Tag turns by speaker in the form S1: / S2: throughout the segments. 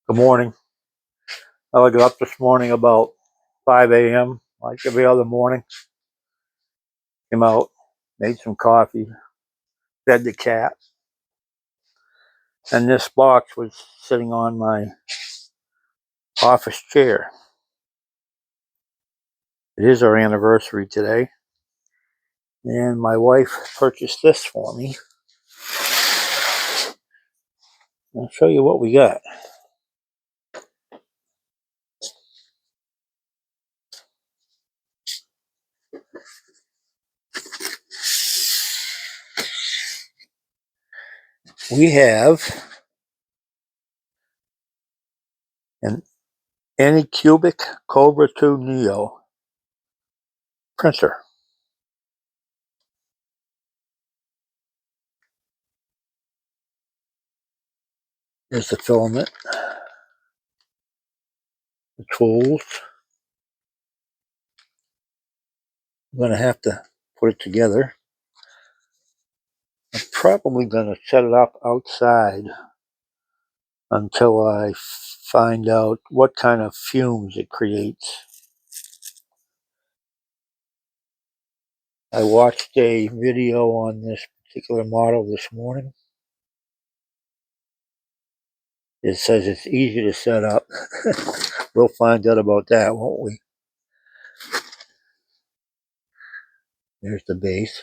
S1: Good morning. I got up this morning about 5 a.m. like every other morning. Came out, made some coffee, fed the cat, and this box was sitting on my office chair. It is our anniversary today, and my wife purchased this for me. I'll show you what we got. We have an Anycubic Cobra 2 Neo printer. There's the filament, the tools. I'm going to have to put it together. I'm probably going to set it up outside until I find out what kind of fumes it creates. I watched a video on this particular model this morning. It says it's easy to set up. We'll find out about that, won't we? There's the base.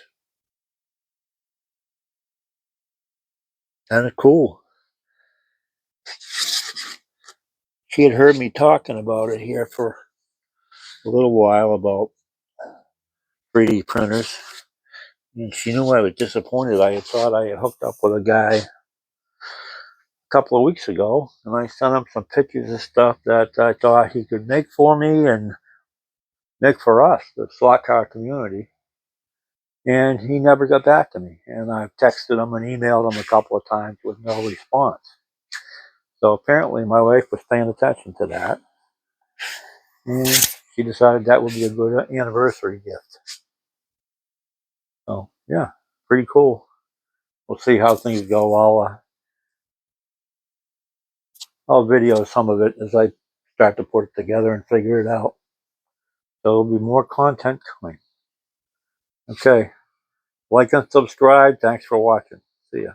S1: Kind of cool. She had heard me talking about it here for a little while about 3D printers. And she knew I was disappointed. I had thought I had hooked up with a guy a couple of weeks ago, and I sent him some pictures of stuff that I thought he could make for me and make for us, the slot car community. And he never got back to me. And I've texted him and emailed him a couple of times with no response. So apparently my wife was paying attention to that. And she decided that would be a good anniversary gift. So yeah, pretty cool. We'll see how things go. I'll video some of it as I start to put it together and figure it out. So there'll be more content coming. Okay. Like and subscribe. Thanks for watching. See ya.